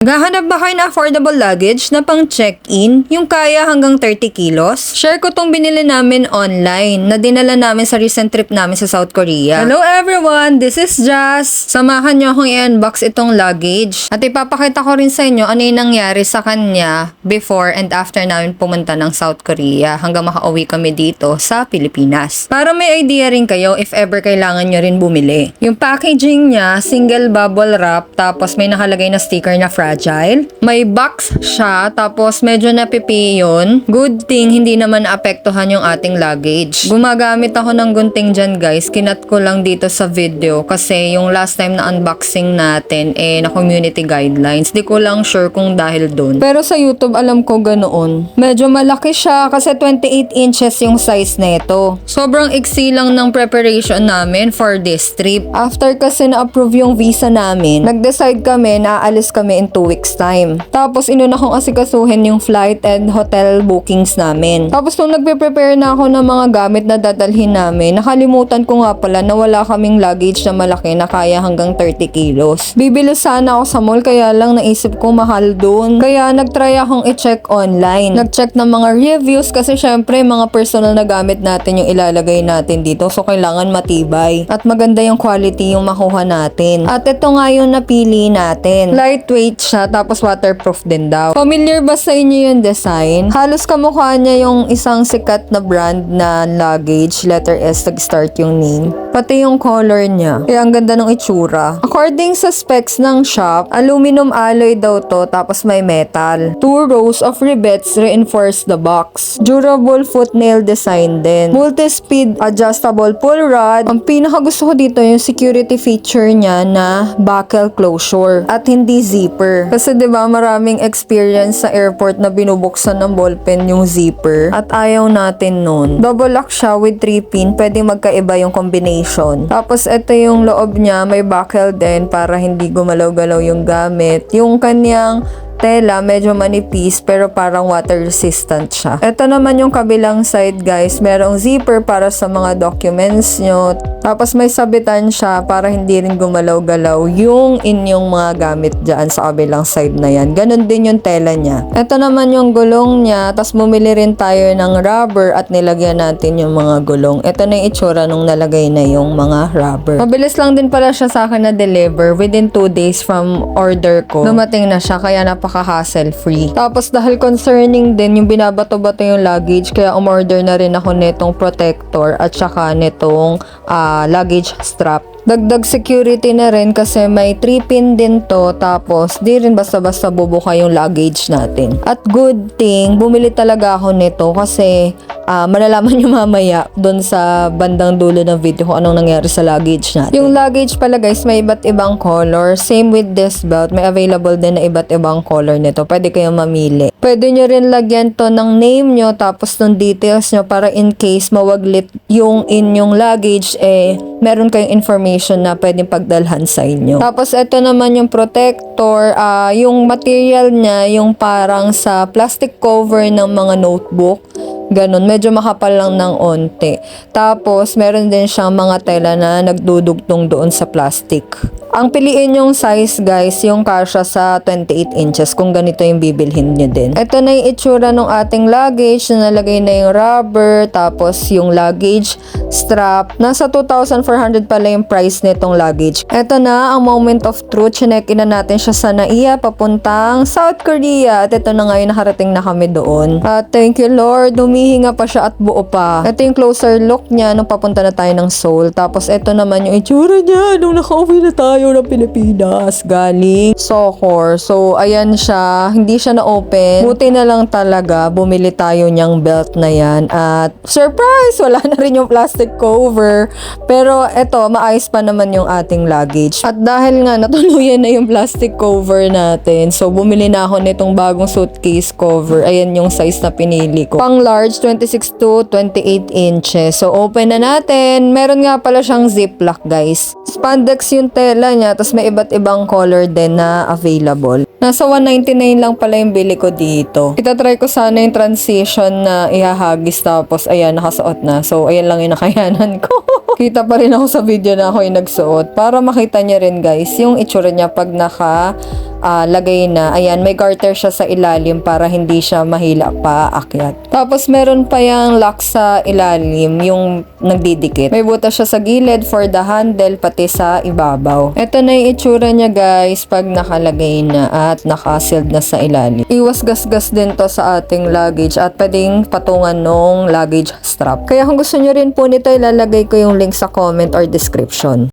Naghahanap ba kayo na affordable luggage na pang check-in, yung kaya hanggang 30 kilos? Share ko tong binili namin online na dinala namin sa recent trip namin sa South Korea. Hello everyone! This is Jazz! Samahan nyo akong i-unbox itong luggage. At ipapakita ko rin sa inyo ano yung nangyari sa kanya before and after namin pumunta ng South Korea hanggang makauwi kami dito sa Pilipinas. Para may idea rin kayo if ever kailangan nyo rin bumili. Yung packaging niya, single bubble wrap, tapos may nakalagay na sticker na fragile. May box siya, tapos medyo napipi yun. Good thing, hindi naman naapektuhan yung ating luggage. Gumagamit ako ng gunting dyan guys. Kinat ko lang dito sa video kasi yung last time na unboxing natin na community guidelines. Di ko lang sure kung dahil dun. Pero sa YouTube alam ko ganoon. Medyo malaki siya kasi 28 inches yung size nito. Sobrang iksi lang ng preparation namin for this trip. After kasi na-approve yung visa namin, nag-decide kami na aalis kami in 2 weeks time. Tapos inuna kong asikasuhin yung flight and hotel bookings namin. Tapos nung nagpe-prepare na ako ng mga gamit na dadalhin namin, nakalimutan ko nga pala na wala kaming luggage na malaki na kaya hanggang 30 kilos. Bibili sana ako sa mall kaya lang naisip ko mahal dun. Kaya nagtry akong i-check online. Nag-check ng mga reviews kasi syempre mga personal na gamit natin yung ilalagay natin dito. So kailangan matibay. At maganda yung quality yung makuha natin. At ito nga yung napili natin. Lightweight siya, tapos waterproof din daw. Familiar ba sa inyo yung design? Halos kamukha niya yung isang sikat na brand na luggage, letter S nag-start yung name. Pati yung color niya. Kaya ang ganda ng itsura. According sa specs ng shop, aluminum alloy daw to, tapos may metal. 2 rows of rivets reinforce the box. Durable foot nail design din. Multi-speed adjustable pull rod. Ang pinaka gusto ko dito yung security feature niya na buckle closure at hindi zipper. Kasi 'di ba maraming experience sa airport na binubuksan ng ballpen yung zipper at ayaw natin nun. Double lock siya with 3 pin, pwedeng magkaiba yung combination. Tapos ito yung loob niya, may buckle din para hindi gumalaw-galaw yung gamit. Yung kanyang tela, medyo manipis pero parang water resistant siya. Ito naman yung kabilang side guys, merong zipper para sa mga documents nyo. Tapos may sabitan siya para hindi rin gumalaw-galaw yung inyong mga gamit dyan sa kabilang side na yan. Ganon din yung tela niya. Ito naman yung gulong niya, tapos bumili rin tayo ng rubber at nilagyan natin yung mga gulong. Ito na yung itsura nung nalagay na yung mga rubber. Mabilis lang din pala siya sa akin na deliver. Within 2 days from order ko, dumating na siya kaya napaka-hassle free. Tapos dahil concerning din yung binabato-bato yung luggage, kaya umorder na rin ako nitong protector at saka nitong luggage strap. Dagdag security na rin kasi may 3 pin din to, tapos di rin basta-basta bubuka yung luggage natin. At good thing, bumili talaga ako nito kasi malalaman nyo mamaya doon sa bandang dulo ng video kung anong nangyari sa luggage natin. Yung luggage pala guys, may iba't ibang color. Same with this belt, may available din na iba't ibang color nito. Pwede kayong mamili. Pwede nyo rin lagyan to ng name nyo tapos ng details nyo para in case mawaglit yung inyong luggage, meron kayong information na pwedeng pagdalhan sa inyo. Tapos ito naman yung protector, yung material niya, yung parang sa plastic cover ng mga notebook. Ganon, medyo makapal lang ng onte. Tapos, meron din siyang mga tela na nagdudugtong doon sa plastic. Ang piliin yung size guys, yung kasya sa 28 inches kung ganito yung bibilhin nyo din. Ito na yung itsura ng ating luggage na nalagay na yung rubber, tapos yung luggage strap. Nasa 2,400 pala yung price nitong luggage. Ito na ang moment of truth. Chinek na natin siya sa NAIA papuntang South Korea. At ito na ngayon, nakarating na kami doon. Thank you Lord, humihinga pa siya at buo pa. Ito yung closer look niya nung papunta na tayo ng Seoul. Tapos ito naman yung itsura niya nung nakauwi na tayo ng Pilipinas galing Sohor. So ayan siya, hindi siya na-open. Buti na lang talaga bumili tayo niyang belt na yan at surprise, wala na rin yung plastic cover. Pero eto, maayos pa naman yung ating luggage. At dahil nga natuluyan na yung plastic cover natin, so bumili na ako nitong bagong suitcase cover. Ayan yung size na pinili ko. Pang large, 26 to 28 inches. So open na natin. Meron nga pala siyang ziplock guys. Spandex yung tela niya, tapos may iba't ibang color din na available. Nasa 199 lang pala yung bili ko dito. Itatry ko sana yung transition na ihahagis, tapos ayan, nakasuot na. So ayan lang yung nakayanan ko. Kita pa rin ako sa video na ako yung nagsuot para makita niya rin guys yung itsura niya pag naka lagay na. Ayan, may garter siya sa ilalim para hindi siya mahila pa aakyat. Tapos meron pa yung lock sa ilalim, yung nagdidikit. May butas siya sa gilid for the handle pati sa ibabaw. Ito na yung itsura niya guys pag nakalagay na at naka-sealed na sa ilalim. Iwas gasgas din to sa ating luggage at pwedeng patungan nung luggage strap. Kaya kung gusto nyo rin po nito, ilalagay ko yung link sa comment or description.